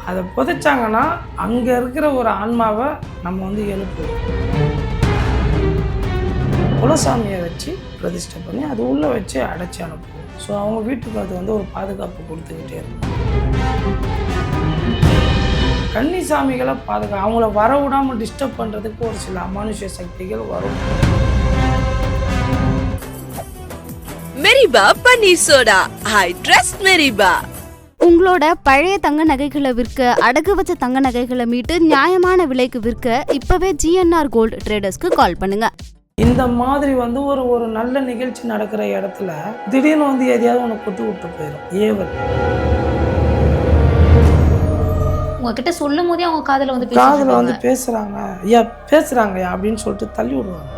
அதை புதைச்சாங்கன்னா அங்கே இருக்கிற ஒரு ஆன்மாவை நம்ம வந்து எழுப்புவோம். குலசாமியை வச்சு பிரதிஷ்டை பண்ணி அது உள்ளே வச்சு அடைச்சி அனுப்புவோம். ஸோ அவங்க வீட்டுக்கு அது வந்து ஒரு பாதுகாப்பு கொடுத்துக்கிட்டே இருக்கும். கன்னிசாமிகளை அவங்கள வர விடாமல் டிஸ்டர்ப் பண்ணுறதுக்கு ஒரு சில அமானுஷ்ய சக்திகள் வரும். மெரிபா பன்னீர் சோடா, ஐ ட்ரஸ்ட் மெரிபா. உங்களோட பழைய தங்க நகைகளை விற்க, அடகு வச்ச தங்க நகைகளை மீட்டு நியாயமான விலைக்கு விற்க இப்பவே GNR கோல்டு ட்ரேடர்ஸ்க்கு கால் பண்ணுங்க. இந்த மாதிரி வந்து ஒரு நல்ல நிகழ்ச்சி நடக்கிற இடத்துல திடீர்னு வந்து எதையாவது ஒன்று கொட்டு விட்டு போயிடும். ஏவல் உங்ககிட்ட சொல்லும் போதே அவங்க காதுல வந்து பேசுறாங்க, ஐயா பேசுறாங்க அப்படின்னு சொல்லிட்டு தள்ளி விடுவாங்க.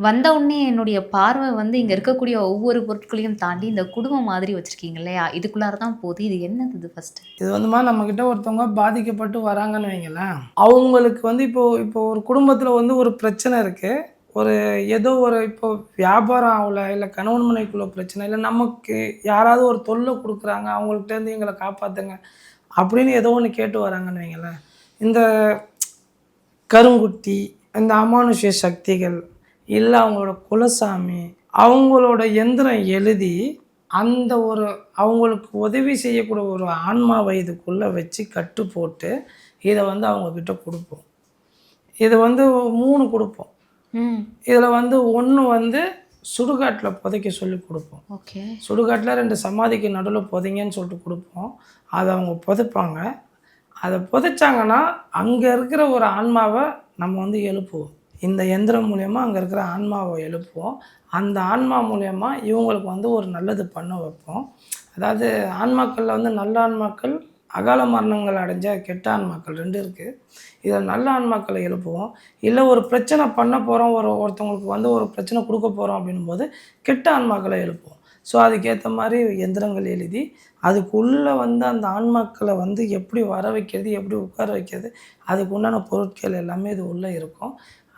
வந்த உடனே என்னுடைய பார்வை வந்து இங்க இருக்கக்கூடிய ஒவ்வொரு பொருட்களையும் தாண்டி இந்த குடும்பம் மாதிரி வச்சிருக்கீங்க இல்லையா, இதுக்குள்ளார தான் போகுது. இது என்னது? இது ஃபர்ஸ்ட் இது வந்துமா நம்ம கிட்ட ஒருத்தவங்க பாதிக்கப்பட்டு வராங்கன்னு வைங்களேன், அவங்களுக்கு வந்து இப்போ ஒரு குடும்பத்தில் வந்து ஒரு பிரச்சனை இருக்கு, ஒரு ஏதோ ஒரு இப்போ வியாபாரம் ஆகலை, இல்லை கணவன் மனைக்குள்ள பிரச்சனை, இல்லை நமக்கு யாராவது ஒரு தொல்லை கொடுக்குறாங்க, அவங்கள்ட்டேருந்து எங்களை காப்பாற்றுங்க அப்படின்னு ஏதோ ஒன்று கேட்டு வராங்கன்னு வைங்களேன், இந்த கருங்குட்டி, இந்த அமானுஷ்ய சக்திகள், இல்லை அவங்களோட குலசாமி, அவங்களோட எந்திரம் எழுதி அந்த ஒரு அவங்களுக்கு உதவி செய்யக்கூடிய ஒரு ஆன்மாவை இதுக்குள்ளே வச்சு கட்டு போட்டு இதை வந்து அவங்கக்கிட்ட கொடுப்போம். இதை வந்து 3 கொடுப்போம். இதில் வந்து 1 வந்து சுடுகாட்டில் புதைக்க சொல்லி கொடுப்போம். ஓகே, சுடுகாட்டில் 2 சமாதிக்கு நடுவில் புதைங்கன்னு சொல்லிட்டு கொடுப்போம். அதை அவங்க புதைப்பாங்க. அதை புதைச்சாங்கன்னா அங்கே இருக்கிற ஒரு ஆன்மாவை நம்ம வந்து எழுப்புவோம். இந்த எந்திரம் மூலயமா அங்கே இருக்கிற ஆன்மாவை எழுப்புவோம். அந்த ஆன்மா மூலயமா இவங்களுக்கு வந்து ஒரு நல்லது பண்ண வைப்போம். அதாவது ஆன்மாக்களில் வந்து நல்ல ஆன்மாக்கள், அகால மரணங்கள் அடைஞ்ச கெட்ட ஆன்மாக்கள் 2 இருக்குது. இதில் நல்ல ஆன்மாக்களை எழுப்புவோம். இல்லை ஒரு பிரச்சனை பண்ண போகிறோம், ஒருத்தவங்களுக்கு வந்து ஒரு பிரச்சனை கொடுக்க போகிறோம் அப்படின்போது கெட்ட ஆன்மாக்களை எழுப்புவோம். ஸோ அதுக்கேற்ற மாதிரி எந்திரங்கள் எழுதி அதுக்குள்ளே வந்து அந்த ஆன்மாக்களை வந்து எப்படி வர வைக்கிறது, எப்படி உட்கார வைக்கிறது, அதுக்கு உண்டான பொருட்கள் எல்லாமே இது உள்ளே இருக்கும்.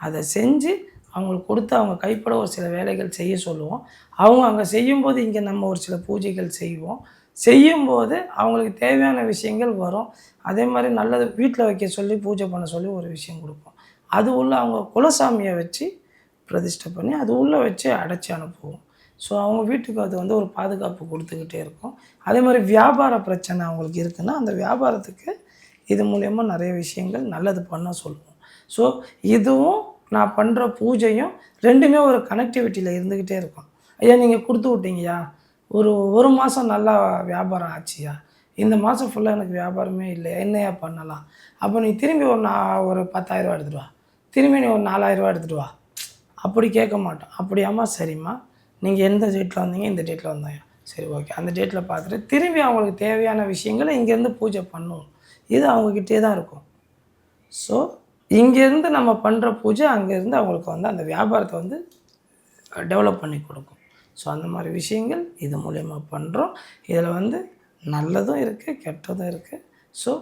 அதை செஞ்சு அவங்களுக்கு கொடுத்து அவங்க கைப்பட ஒரு சில வேலைகள் செய்ய சொல்லுவோம். அவங்க அங்கே செய்யும்போது இங்கே நம்ம ஒரு சில பூஜைகள் செய்வோம். செய்யும்போது அவங்களுக்கு தேவையான விஷயங்கள் வரும். அதே மாதிரி நல்லது வீட்டில் வைக்க சொல்லி பூஜை பண்ண சொல்லி ஒரு விஷயம் கொடுப்போம். அது உள்ள அவங்க குலசாமியை வச்சு பிரதிஷ்டை பண்ணி அது உள்ளே வச்சு அடைச்சி அனுப்புவோம். ஸோ அவங்க வீட்டுக்கு அது வந்து ஒரு பாதுகாப்பு கொடுத்துக்கிட்டே இருக்கும். அதே மாதிரி வியாபார பிரச்சனை அவங்களுக்கு இருக்குன்னா அந்த வியாபாரத்துக்கு இது மூலயமா நிறைய விஷயங்கள் நல்லது பண்ண சொல்லுவோம். ஸோ இதுவும் நான் பண்ணுற பூஜையும் 2மே ஒரு கனெக்டிவிட்டியில் இருந்துக்கிட்டே இருக்கும். ஐயா நீங்கள் கொடுத்து விட்டீங்கய்யா, ஒரு மாதம் நல்லா வியாபாரம் ஆச்சுயா, இந்த மாதம் ஃபுல்லாக எனக்கு வியாபாரமே இல்லை, என்னையா பண்ணலாம்? அப்போ நீ திரும்பி ஒரு 10,000 எடுத்துகிட்டு வா, திரும்பி நீ ஒரு 4,000 எடுத்துகிட்டு வா. அப்படி கேட்க மாட்டோம். அப்படியாம்மா, சரிம்மா, நீங்கள் எந்த டேட்டில் வந்தீங்க, இந்த டேட்டில் வந்தாங்க, சரி ஓகே, அந்த டேட்டில் பார்த்துட்டு திரும்பி அவங்களுக்கு தேவையான விஷயங்களை இங்கேருந்து பூஜை பண்ணுவோம். இது அவங்கக்கிட்டே தான் இருக்கும். ஸோ இங்கேருந்து நம்ம பண்ணுற பூஜை அங்கேருந்து அவங்களுக்கு வந்து அந்த வியாபாரத்தை வந்து டெவலப் பண்ணி கொடுக்கும். ஸோ அந்த மாதிரி விஷயங்கள் இது மூலயமா பண்ணுறோம். இதில் வந்து நல்லதும் இருக்குது, கெட்டதும் இருக்குது. ஸோ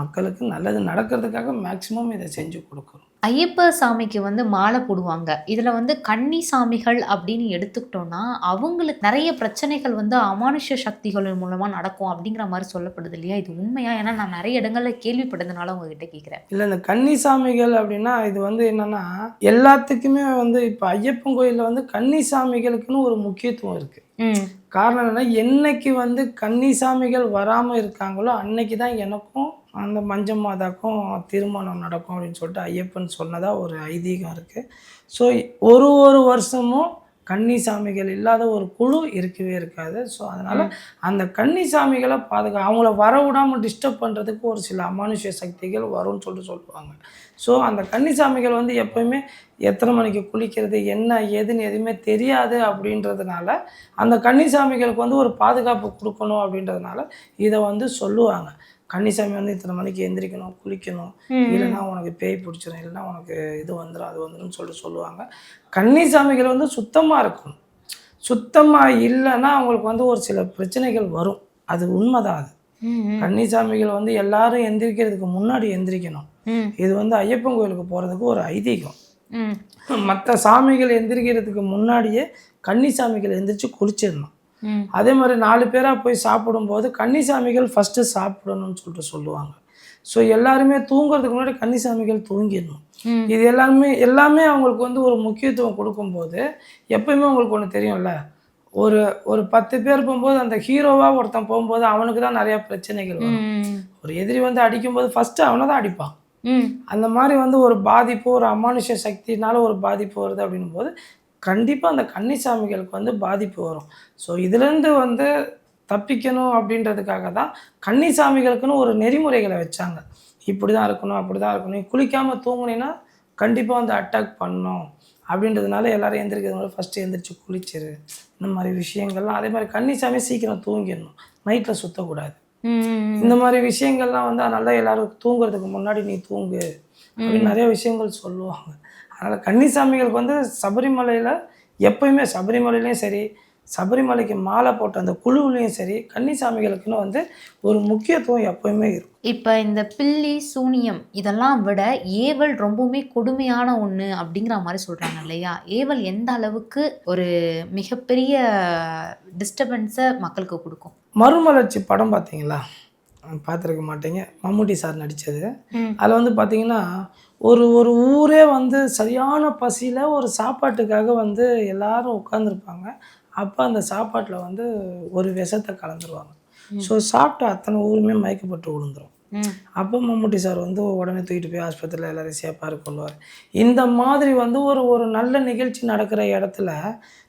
மக்களுக்கு நல்லது நடக்கிறதுக்காக மேக்ஸிமம் இதை செஞ்சு கொடுக்குறோம். ஐயப்ப சாமிக்கு வந்து மாலை போடுவாங்க. இதுல வந்து கன்னி சாமிகள் அப்படின்னு எடுத்துக்கிட்டோம்னா அவங்களுக்கு நிறைய பிரச்சனைகள் வந்து அமானுஷ்ய சக்திகள் மூலமா நடக்கும் அப்படிங்கிற மாதிரி சொல்லப்படுது இல்லையா, இது உண்மையா? ஏன்னா நான் நிறைய இடங்கள்ல கேள்விப்பட்டதுனால உங்ககிட்ட கேட்குறேன். இல்லை, இந்த கன்னி சாமிகள் அப்படின்னா இது வந்து என்னென்னா எல்லாத்துக்குமே வந்து இப்போ ஐயப்பன் கோயிலில் வந்து கன்னி சாமிகளுக்குன்னு ஒரு முக்கியத்துவம் இருக்குது. காரணம் என்னன்னா, என்னைக்கு வந்து கன்னி சாமிகள் வராமல் இருக்காங்களோ அன்னைக்கு தான் எனக்கும் அந்த மஞ்ச மாதாக்கும் திருமணம் நடக்கும் அப்படின்னு சொல்லிட்டு ஐயப்பன் சொன்னதாக ஒரு ஐதீகம் இருக்குது. ஸோ ஒரு வருஷமும் கன்னி சாமிகள் இல்லாத ஒரு குழு இருக்கவே இருக்காது. ஸோ அதனால் அந்த கன்னி சாமிகளை அவங்கள வர விடாமல் டிஸ்டர்ப் பண்ணுறதுக்கு ஒரு சில அமானுஷ்ய சக்திகள் வரும்னு சொல்லுவாங்க. ஸோ அந்த கன்னி சாமிகள் வந்து எப்போயுமே எத்தனை மணிக்கு குளிக்கிறது, என்ன ஏதுன்னு எதுவுமே தெரியாது அப்படின்றதுனால அந்த கன்னி சாமிகளுக்கு வந்து ஒரு பாதுகாப்பு கொடுக்கணும் அப்படின்றதுனால இதை வந்து சொல்லுவாங்க. கன்னிசாமி வந்து இத்தனை மணிக்கு எந்திரிக்கணும், குளிக்கணும், இல்லைன்னா உனக்கு பேய் பிடிச்சிரும், இல்லைன்னா உனக்கு இது வந்துடும் அது வந்துடும் சொல்லுவாங்க. கன்னிசாமிகள் வந்து சுத்தமாக இருக்கணும். சுத்தமாக இல்லைன்னா அவங்களுக்கு வந்து ஒரு சில பிரச்சனைகள் வரும். அது உண்மைதான். அது கன்னிசாமிகள் வந்து எல்லாரும் எந்திரிக்கிறதுக்கு முன்னாடி எந்திரிக்கணும். இது வந்து ஐயப்பன் கோயிலுக்கு போகிறதுக்கு ஒரு ஐதீகம். மற்ற சாமிகள் எந்திரிக்கிறதுக்கு முன்னாடியே கன்னிசாமிகள் எந்திரிச்சு குளிச்சிடணும். அதே மாதிரி 4 பேராக போய் சாப்பிடும்போது கன்னிசாமிகள் ஃபஸ்ட்டு சாப்பிடணும்னு சொல்லுவாங்க. ஸோ எல்லாருமே தூங்குறதுக்கு முன்னாடி கன்னிசாமிகள் தூங்கிடணும். இது எல்லாமே அவங்களுக்கு வந்து ஒரு முக்கியத்துவம் கொடுக்கும்போது எப்பயுமே உங்களுக்கு ஒன்று தெரியும்ல, ஒரு 10 பேர் போகும்போது அந்த ஹீரோவாக ஒருத்தன் போகும்போது அவனுக்கு தான் நிறையா பிரச்சனைகள் வரும். ஒரு எதிரி வந்து அடிக்கும்போது ஃபஸ்ட்டு அவனை தான் அடிப்பான். அந்த மாதிரி வந்து ஒரு பாதிப்பு, ஒரு அமானுஷ்ய சக்தினால ஒரு பாதிப்பு வருது அப்படின்னும் போது கண்டிப்பாக அந்த கன்னிசாமிகளுக்கு வந்து பாதிப்பு வரும். ஸோ இதுலேருந்து வந்து தப்பிக்கணும் அப்படின்றதுக்காக தான் கன்னிசாமிகளுக்குன்னு ஒரு நெறிமுறைகளை வச்சாங்க. இப்படி தான் இருக்கணும், அப்படி தான் இருக்கணும், குளிக்காமல் தூங்குனீங்கன்னா கண்டிப்பாக வந்து அட்டாக் பண்ணணும் அப்படின்றதுனால எல்லோரும் எந்திரிக்கிறதுனால ஃபஸ்ட்டு எந்திரிச்சு குளிச்சிரு, இந்த மாதிரி விஷயங்கள்லாம். அதே மாதிரி கன்னிசாமி சீக்கிரம் தூங்கிடணும், நைட்டில் சுற்றக்கூடாது. இந்த மாதிரி விஷயங்கள்லாம் வந்து அதனால எல்லோரும் தூங்குறதுக்கு முன்னாடி நீ தூங்கு அப்படின்னு நிறைய விஷயங்கள் சொல்லுவாங்க. அதனால் கன்னிசாமிகளுக்கு வந்து சபரிமலையில் எப்பயுமே, சபரிமலையிலையும் சரி, சபரிமலைக்கு மாலை போட்ட அந்த குழுவிலையும் சரி, கன்னிசாமிகளுக்குன்னு வந்து ஒரு முக்கியத்துவம் எப்பயுமே இருக்கும். இப்போ இந்த பில்லி சூனியம் இதெல்லாம் விட ஏவல் ரொம்பவுமே கொடுமையான ஒன்று அப்படிங்கிற மாதிரி சொல்கிறாங்க இல்லையா? ஏவல் எந்த அளவுக்கு ஒரு மிகப்பெரிய டிஸ்டர்பன்ஸை மக்களுக்கு கொடுக்கும்? மறுமலர்ச்சி படம் பார்த்தீங்களா? பார்த்துருக்க மாட்டீங்க. மம்முட்டி சார் நடித்தது. அதில் வந்து பார்த்தீங்கன்னா ஒரு ஊரே வந்து சரியான பசியில் ஒரு சாப்பாட்டுக்காக வந்து எல்லாரும் உட்காந்துருப்பாங்க. அப்போ அந்த சாப்பாட்டில் வந்து ஒரு விஷத்தை கலந்துருவாங்க. ஸோ சாப்பிட்டு அத்தனை ஊருமே மயக்கப்பட்டு விழுந்துரும். அப்போ மம்முட்டி சார் வந்து உடனே தூக்கிட்டு போய் ஆஸ்பத்திரியில் எல்லோரும் சேப்பாக கொள்வார். இந்த மாதிரி வந்து ஒரு நல்ல நிகழ்ச்சி நடக்கிற இடத்துல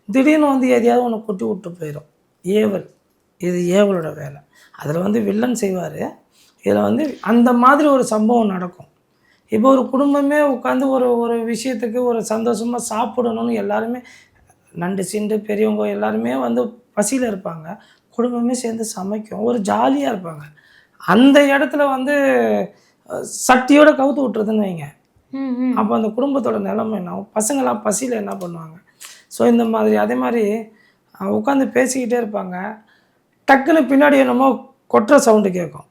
திடீர்னு வந்து எதையாவது ஒன்று கொட்டி விட்டு போயிடும். ஏவல், இது ஏவலோட வேலை. அதில் வந்து வில்லன் செய்வார். இதில் வந்து அந்த மாதிரி ஒரு சம்பவம் நடக்கும். இப்போ ஒரு குடும்பமே உட்காந்து ஒரு விஷயத்துக்கு ஒரு சந்தோஷமாக சாப்பிடணும்னு எல்லாருமே நண்டு சிண்டு பெரியவங்க எல்லாருமே வந்து பசியில் இருப்பாங்க. குடும்பமே சேர்ந்து சமைக்கும், ஒரு ஜாலியாக இருப்பாங்க. அந்த இடத்துல வந்து சட்டியோடு கவுத்து விட்டுறதுன்னு வைங்க, அப்போ அந்த குடும்பத்தோட நிலைமை என்ன ஆகும்? பசங்களாம் பசியில் என்ன பண்ணுவாங்க? ஸோ இந்த மாதிரி அதே மாதிரி உட்காந்து பேசிக்கிட்டே இருப்பாங்க. டக்குன்னு பின்னாடி என்னமோ கொட்டுற சவுண்டு கேட்கும்.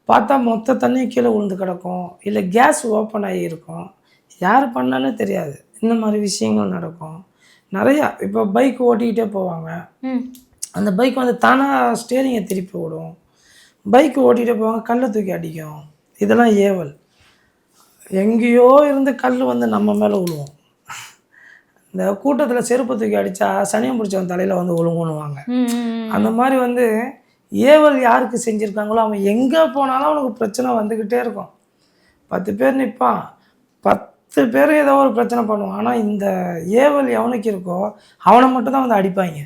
பார்த்தா மொத்த தண்ணி கீழே விழுந்து கிடக்கும், இல்லை கேஸ் ஓப்பன் ஆகி இருக்கும், யார் பண்ணானே தெரியாது. இந்த மாதிரி விஷயங்கள் நடக்கும் நிறையா. இப்போ பைக் ஓட்டிக்கிட்டே போவாங்க, அந்த பைக் வந்து தானாக ஸ்டேரிங்கை திருப்பி விடும். பைக் ஓட்டிகிட்டே போவாங்க, கல்லை தூக்கி அடிக்கும். இதெல்லாம் ஏவல். எங்கேயோ இருந்து கல் வந்து நம்ம மேலே விழுவோம். இந்த கூட்டத்தில் செருப்பு தூக்கி அடித்தா சனியம் பிடிச்சவன் தலையில் வந்து விழுங்குன்னுவாங்க. அந்த மாதிரி வந்து ஏவல் யாருக்கு செஞ்சுருக்காங்களோ அவன் எங்கே போனாலும் அவனுக்கு பிரச்சனை வந்துக்கிட்டே இருக்கும். 10 பேர் நிற்பான், 10 பேர் ஏதோ ஒரு பிரச்சனை பண்ணுவான். ஆனால் இந்த ஏவல் எவனுக்கு இருக்கோ அவனை மட்டும் தான் வந்து அடிப்பாங்க,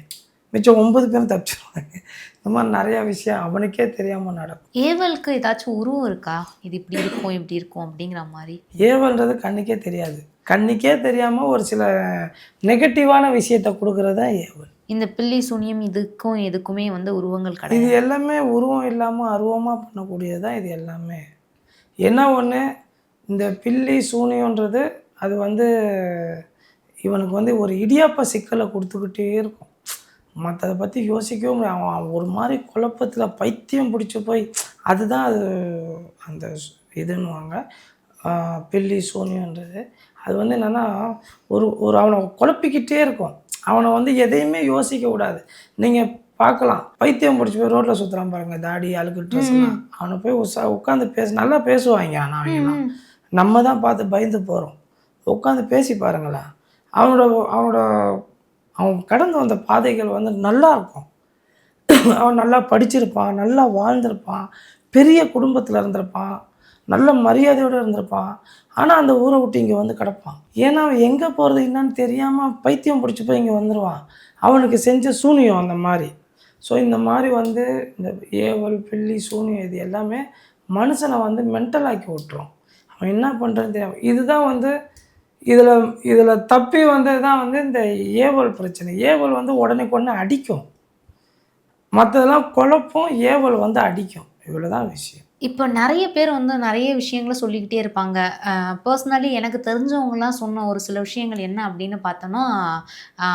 மிச்சம் 9 பேரும் தப்பிச்சிருவாங்க. இந்த மாதிரி நிறையா விஷயம் அவனுக்கே தெரியாமல் நடக்கும். ஏவலுக்கு ஏதாச்சும் உருவம் இருக்கா? இது இப்படி இருக்கும் இப்படி இருக்கும் அப்படிங்கிற மாதிரி? ஏவல்ன்றது கண்ணுக்கே தெரியாது. கண்ணுக்கே தெரியாமல் ஒரு சில நெகட்டிவான விஷயத்தை கொடுக்குறது தான் ஏவல். இந்த பில்லி சூனியம் இதுக்கும் எதுக்குமே வந்து உருவங்கள் கிடையாது. இது எல்லாமே உருவம் இல்லாமல் அருவமாக பண்ணக்கூடியது தான் இது எல்லாமே. என்ன ஒன்று, இந்த பில்லி சூனியன்றது அது வந்து இவனுக்கு வந்து ஒரு இடியாப்ப சிக்கலை கொடுத்துக்கிட்டே இருக்கும். மற்றதை பற்றி யோசிக்கவே முடியாது. அவன் ஒரு மாதிரி குழப்பத்தில் பைத்தியம் பிடிச்சி போய் அதுதான் அது அந்த இதுன்னுவாங்க பில்லி சூனியன்றது. அது வந்து என்னென்னா ஒரு அவனை குழப்பிக்கிட்டே இருக்கும். அவனை வந்து எதையுமே யோசிக்க விடாது. நீங்கள் பார்க்கலாம், பைத்தியம் பிடிச்சி போய் ரோட்டில் சுற்றுறான் பாருங்கள், தாடி அழுக்கு ட்ரெஸ்லாம். அவனை போய் உட்காந்து நல்லா பேசுவாங்க. ஆனால் அவங்கலாம் நம்ம தான் பார்த்து பயந்து போகிறோம். உட்காந்து பேசி பாருங்களேன், அவன் கடந்து வந்த பாதைகள் வந்து நல்லா இருக்கும். அவன் நல்லா படிச்சிருப்பான், நல்லா வாழ்ந்திருப்பான், பெரிய குடும்பத்தில் இருந்திருப்பான், நல்ல மரியாதையோடு இருந்திருப்பான். ஆனால் அந்த ஊரை விட்டு இங்கே வந்து கிடப்பான். ஏன்னா அவன் எங்கே போகிறது என்னன்னு தெரியாமல் பைத்தியம் பிடிச்சி போய் இங்கே வந்துடுவான். அவனுக்கு செஞ்ச சூனியம் அந்த மாதிரி. ஸோ இந்த மாதிரி வந்து இந்த ஏவல், பில்லி, சூனியம் இது எல்லாமே மனுஷனை வந்து மென்டலாக்கி விட்டுரும். அவன் என்ன பண்ணுறதுன்னு தெரியாமல். இதுதான் வந்து இதில் தப்பி வந்தது தான் வந்து இந்த ஏவல் பிரச்சனை. ஏவல் வந்து உடனே அடிக்கும், மற்றதெல்லாம் குழப்பம், ஏவல் வந்து அடிக்கும். இவ்வளோ தான் விஷயம். இப்போ நெறைய பேர் வந்து நெறைய விஷயங்கள சொல்லிக்கிட்டே இருப்பாங்க. பர்சனலி எனக்கு தெரிஞ்சவங்கலாம் சொன்ன ஒரு சில விஷயங்கள் என்ன அப்படின்னு பார்த்தோன்னா, ஆ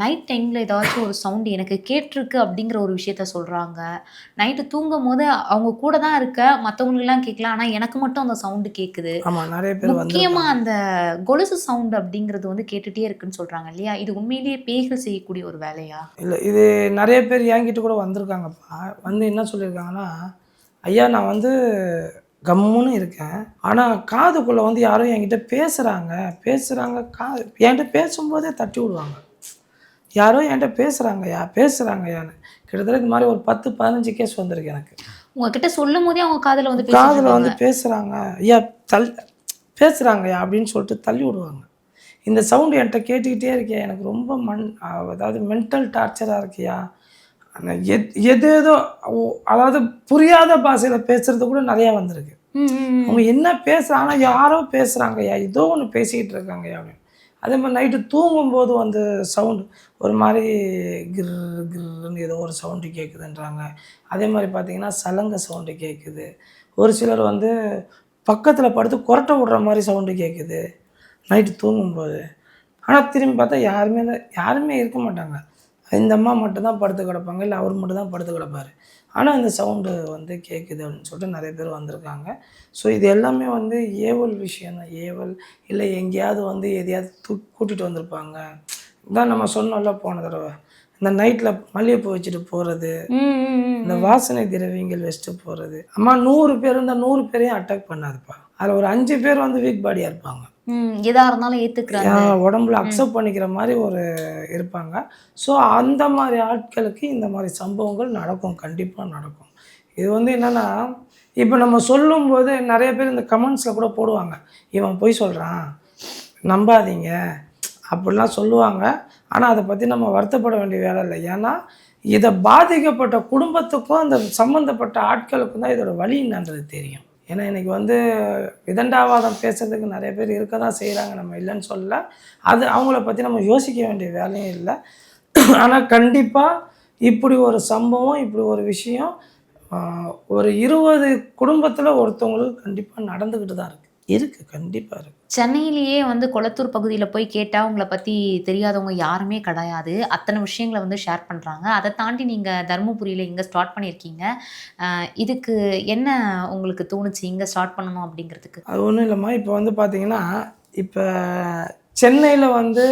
நைட் டைம்ல ஏதாச்சும் ஒரு சவுண்ட் எனக்கு கேட்டுருக்கு அப்படிங்கிற ஒரு விஷயத்த சொல்றாங்க. நைட்டு தூங்கும்போது அவங்க கூட தான் இருக்க, மத்தவங்களுக்கெல்லாம் கேட்கல. ஆனா எனக்கு மட்டும் அந்த சவுண்ட் கேட்குது. ஆமாம், நிறைய பேர் முக்கியமா வந்திருக்காங்க. அந்த கொலுசு சவுண்ட் அப்படிங்கிறது வந்து கேட்டுட்டே இருக்குன்னு சொல்றாங்க இல்லையா? இது உண்மையிலேயே பேய்கள் செய்யக்கூடிய ஒரு வேலையா? இல்லை, இது நிறைய பேர் என்கிட்ட கூட வந்திருக்காங்கப்பா. வந்து என்ன சொல்லியிருக்காங்கன்னா, ஐயா நான் வந்து கம்முன்னு இருக்கேன். ஆனால் காதுக்குள்ளே வந்து யாரோ என்கிட்ட பேசுகிறாங்க பேசுகிறாங்க என்கிட்ட பேசும்போதே தட்டி விடுவாங்க. யாரோ என்கிட்ட பேசுகிறாங்கய்யா பேசுகிறாங்கய்யான்னு. கிட்டத்தட்ட இது மாதிரி ஒரு 10, 15 கேஸ் வந்திருக்கு எனக்கு. உங்ககிட்ட சொல்லும்போதே அவங்க காதுல வந்து பேசிட்டு காதில் இருக்காங்க. வந்து பேசுகிறாங்க ஐயா, பேசுகிறாங்கய்யா அப்படின்னு சொல்லிட்டு தள்ளி விடுவாங்க. இந்த சவுண்டு என்கிட்ட கேட்டுக்கிட்டே இருக்கியா, எனக்கு ரொம்ப அதாவது மென்டல் டார்ச்சராக இருக்கியா. ஆனால் எதேதோ அதாவது புரியாத பாஷையில் பேசுகிறது கூட நிறையா வந்திருக்கு. ம், ம், அவங்க ம். என்ன பேசுகிறாங்க, ஆனால் யாரோ பேசுகிறாங்கய்யா, ஏதோ ஒன்று பேசிக்கிட்டு இருக்காங்கய்யா அப்படின்னு. அதே மாதிரி நைட்டு தூங்கும்போது வந்து சவுண்டு ஒரு மாதிரி கிர் கிர்ன்னு ஏதோ ஒரு சவுண்டு கேட்குதுன்றாங்க. அதே மாதிரி பார்த்தீங்கன்னா சலங்கை சவுண்டு கேட்குது. ஒரு சிலர் வந்து பக்கத்தில் படுத்து கொரட்டை விடுற மாதிரி சவுண்டு கேட்குது நைட்டு தூங்கும்போது. ஆனால் திரும்பி பார்த்தா யாருமே இருக்க மாட்டாங்க. இந்த அம்மா மட்டும் தான் படுத்து கிடப்பாங்க, இல்லை அவர் மட்டும் தான் படுத்து கிடப்பாரு. ஆனால் இந்த சவுண்டு வந்து கேட்குது அப்படின்னு சொல்லிட்டு நிறைய பேர் வந்திருக்காங்க. ஸோ இது எல்லாமே வந்து ஏவல் விஷயம் தான். ஏவல் இல்லை எங்கேயாவது வந்து எதையாவது கூட்டிகிட்டு வந்திருப்பாங்க. இதான் நம்ம சொன்னோம்ல போன தடவை, இந்த நைட்டில் மல்லிகைப்பூ வச்சுட்டு போகிறது, ம், ம், ம், இந்த ம். வாசனை திரவியங்கள் வச்சுட்டு போகிறது. அம்மா 100 பேர் இருந்தால் 100 பேரையும் அட்டாக் பண்ணாதுப்பா. அதில் ஒரு 5 பேர் வந்து வீக் பாடியாக இருப்பாங்க. எதா இருந்தாலும் ஏத்துக்கிறாங்க. உடம்புல அக்செப்ட் பண்ணிக்கிற மாதிரி ஒரு இருப்பாங்க. ஸோ அந்த மாதிரி ஆட்களுக்கு இந்த மாதிரி சம்பவங்கள் நடக்கும், கண்டிப்பாக நடக்கும். இது வந்து என்னென்னா, இப்போ நம்ம சொல்லும்போது நிறைய பேர் இந்த கமெண்ட்ஸில் கூட போடுவாங்க, இவன் பொய் சொல்கிறான் நம்பாதீங்க அப்படிலாம் சொல்லுவாங்க. ஆனால் அதை பற்றி நம்ம வருத்தப்பட வேண்டிய வேலை இல்லை. ஏன்னா இதை பாதிக்கப்பட்ட குடும்பத்துக்கும் அந்த சம்மந்தப்பட்ட ஆட்களுக்கும் தான் இதோட வலி என்னன்றது தெரியும். ஏன்னா இன்றைக்கி வந்து விதண்டாவாதம் பேசுகிறதுக்கு நிறைய பேர் இருக்க தான் செய்கிறாங்க, நம்ம இல்லைன்னு சொல்லல. அது அவங்கள பற்றி நம்ம யோசிக்க வேண்டிய வேலையும் இல்லை. ஆனால் கண்டிப்பாக இப்படி ஒரு சம்பவம், இப்படி ஒரு விஷயம் ஒரு 20 குடும்பத்தில் ஒருத்தவங்களுக்கு கண்டிப்பாக நடந்துக்கிட்டு தான் இருக்குது. கண்டிப்பாக இருக்குது. சென்னையிலேயே வந்து கொளத்தூர் பகுதியில போய் கேட்டா, உங்கள பத்தி தெரியாதவங்க யாருமே கிடையாது. அத்தன விஷயங்கள வந்து ஷேர் பண்றாங்க. அத தாண்டி நீங்க தர்மபுரியில இங்க ஸ்டார்ட் பண்ணியிருக்கீங்க. இதுக்கு என்ன உங்களுக்கு தோணுச்சு? இங்க ஸ்டார்ட் பண்ணணும் அப்படிங்கிறதுக்கு? அது ஒன்றும் இல்லைம்மா. இப்போ வந்து பார்த்தீங்கன்னா, இப்போ சென்னையில் வந்து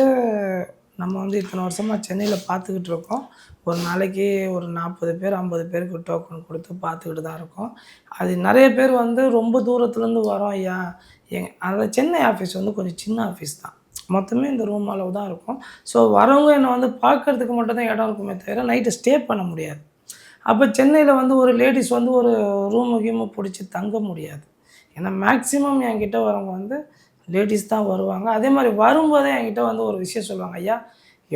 நம்ம வந்து இத்தனை வருஷமாக சென்னையில் பார்த்துக்கிட்டு இருக்கோம். ஒரு நாளைக்கு ஒரு 40 பேர் 50 பேருக்கு டோக்கன் கொடுத்து பார்த்துக்கிட்டு தான் இருக்கோம். அது நிறைய பேர் வந்து ரொம்ப தூரத்துலேருந்து வரோம் ஐயா. அதாவது சென்னை ஆஃபீஸ் வந்து கொஞ்சம் சின்ன ஆஃபீஸ் தான். மொத்தமே இந்த ரூம் அளவு தான் இருக்கும். ஸோ வரவங்க என்னை வந்து பார்க்குறதுக்கு மட்டும் தான் இடம் இருக்குமே தவிர நைட்டு ஸ்டே பண்ண முடியாது. அப்போ சென்னையில் வந்து ஒரு லேடிஸ் வந்து ஒரு ரூமு கீமு பிடிச்சி தங்க முடியாது. ஏன்னா மேக்ஸிமம் என்கிட்ட வரவங்க வந்து லேடிஸ் தான் வருவாங்க. அதே மாதிரி வரும்போதே என்கிட்ட வந்து ஒரு விஷயம் சொல்லுவாங்க, ஐயா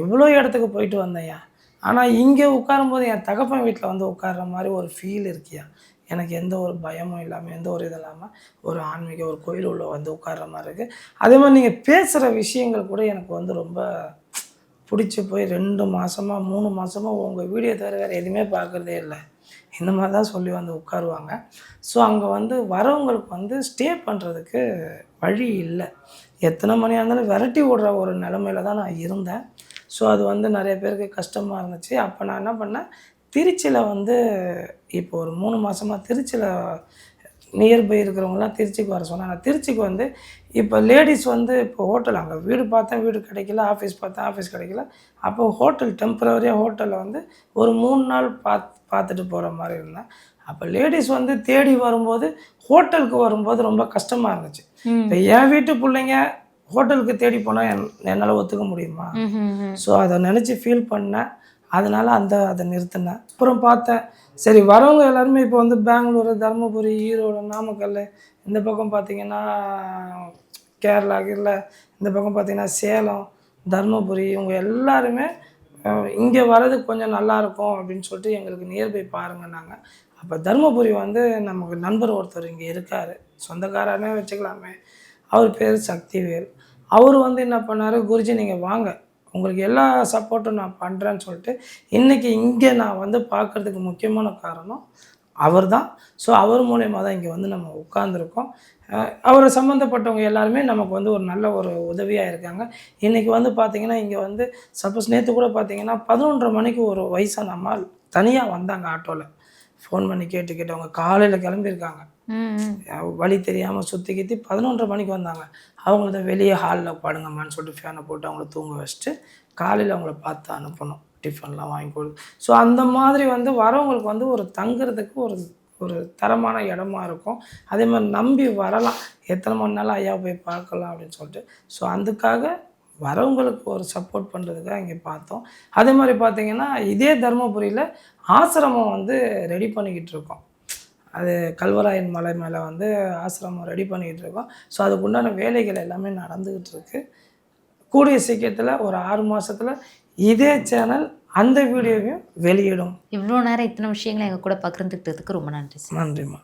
எவ்வளோ இடத்துக்கு போயிட்டு வந்தேன்யா, ஆனால் இங்கே உட்காரும்போது என் தகப்பன் வீட்டில் வந்து உட்கார்ற மாதிரி ஒரு ஃபீல் இருக்கியா. எனக்கு எந்த ஒரு பயமும் இல்லாமல், எந்த ஒரு இது இல்லாமல், ஒரு ஆன்மீக ஒரு கோயில் உள்ள வந்து உட்கார்ற மாதிரி இருக்குது. அதே மாதிரி நீங்கள் பேசுகிற விஷயங்கள் கூட எனக்கு வந்து ரொம்ப பிடிச்சி போய் 2 மாதமா 3 மாதமா உங்கள் வீடியோ தவிர வேறு எதுவுமே பார்க்குறதே இல்லை. இந்த மாதிரி தான் சொல்லி வந்து உட்காருவாங்க. ஸோ அங்கே வந்து வரவங்களுக்கு வந்து ஸ்டே பண்ணுறதுக்கு வழி இல்லை. எத்தனை மணியாக இருந்தாலும் விரட்டி விடுற ஒரு நிலமையில தான் நான் இருந்தேன். ஸோ அது வந்து நிறைய பேருக்கு கஷ்டமாக இருந்துச்சு. அப்போ நான் என்ன பண்ணேன், திருச்சியில் வந்து இப்போ ஒரு 3 மாதமாக திருச்சியில் நியர்பை இருக்கிறவங்கலாம் திருச்சிக்கு வர சொன்னாங்க. நான் திருச்சிக்கு வந்து இப்போ லேடிஸ் வந்து இப்போ ஹோட்டல் அங்கே வீடு பார்த்தேன், வீடு கிடைக்கல, ஆஃபீஸ் பார்த்தேன், ஆஃபீஸ் கிடைக்கல. அப்போ ஹோட்டல் டெம்பரவரியாக ஹோட்டலில் வந்து ஒரு 3 நாள் பார்த்துட்டு போகிற மாதிரி இருந்தேன். அப்போ லேடிஸ் வந்து தேடி வரும்போது ஹோட்டலுக்கு வரும்போது ரொம்ப கஷ்டமாக இருந்துச்சு. இப்போ என் வீட்டு பிள்ளைங்க ஹோட்டலுக்கு தேடி போனால் என்னால் ஒத்துக்க முடியுமா? ஸோ அதை நினச்சி ஃபீல் பண்ணேன். அதனால் அதை நிறுத்தினேன். அப்புறம் பார்த்தேன், சரி வரவங்க எல்லாருமே இப்போ வந்து பெங்களூரு, தருமபுரி, ஈரோடு, நாமக்கல், இந்த பக்கம் பார்த்திங்கன்னா கேரளா இந்த பக்கம் பார்த்திங்கன்னா சேலம், தருமபுரி, இவங்க எல்லாருமே இங்கே வர்றது கொஞ்சம் நல்லாயிருக்கும் அப்படின்னு சொல்லிட்டு எங்களுக்கு நியர்பை பாருங்கன்னாங்க. அப்போ தருமபுரி வந்து நமக்கு நண்பர் ஒருத்தர் இங்கே இருக்கார், சொந்தக்காரனே வச்சுக்கலாமே. அவர் பேர் சக்திவேல். அவர் வந்து என்ன பண்ணார், குருஜி நீங்கள் வாங்க, உங்களுக்கு எல்லா சப்போர்ட்டும் நான் பண்ணுறேன்னு சொல்லிட்டு இன்றைக்கி இங்கே நான் வந்து பார்க்குறதுக்கு முக்கியமான காரணம் அவர் தான். ஸோ அவர் மூலயமா தான் இங்கே வந்து நம்ம உட்காந்துருக்கோம். அவரை சம்மந்தப்பட்டவங்க எல்லாருமே நமக்கு வந்து ஒரு நல்ல ஒரு உதவியாக இருக்காங்க. இன்றைக்கி வந்து பார்த்திங்கன்னா இங்கே வந்து சப்போஸ் நேற்று கூட பார்த்திங்கன்னா 11:30 மணிக்கு ஒரு வயசான அம்மா தனியாக வந்தாங்க ஆட்டோவில். ஃபோன் பண்ணி கேட்டு அவங்க காலையில் கிளம்பியிருக்காங்க. வழி தெரியாமல் சுற்றி கித்தி 11:30 மணிக்கு வந்தாங்க. அவங்கள வெளியே ஹாலில் படுங்கம்மான்னு சொல்லிட்டு ஃபேனை போட்டு அவங்கள தூங்க வச்சுட்டு காலையில் அவங்கள பார்த்து அனுப்பணும், டிஃபன்லாம் வாங்கி கொடு. ஸோ அந்த மாதிரி வந்து வரவங்களுக்கு வந்து ஒரு தங்குறதுக்கு ஒரு தரமான இடமா இருக்கும். அதே மாதிரி நம்பி வரலாம், எத்தனை மணி நாள் ஐயா போய் பார்க்கலாம் அப்படின்னு சொல்லிட்டு. ஸோ அதுக்காக வரவங்களுக்கு ஒரு சப்போர்ட் பண்ணுறதுக்காக இங்கே பார்த்தோம். அதே மாதிரி பார்த்திங்கன்னா இதே தருமபுரியில் ஆசிரமம் வந்து ரெடி பண்ணிக்கிட்டு இருக்கோம். அது கல்வராயன் மலை மேலே வந்து ஆசிரமம் ரெடி பண்ணிக்கிட்டு இருக்கோம். ஸோ அதுக்குண்டான வேலைகள் எல்லாமே நடந்துக்கிட்டு இருக்குது. கூடிய சீக்கிரத்தில் ஒரு 6 மாதத்தில் இதே சேனல் அந்த வீடியோவையும் வெளியிடும். இவ்வளோ நேரம் இத்தனை விஷயங்களை எங்கள் கூட பகிர்ந்துக்கிட்டதுக்கு ரொம்ப நன்றி. நன்றிம்மா.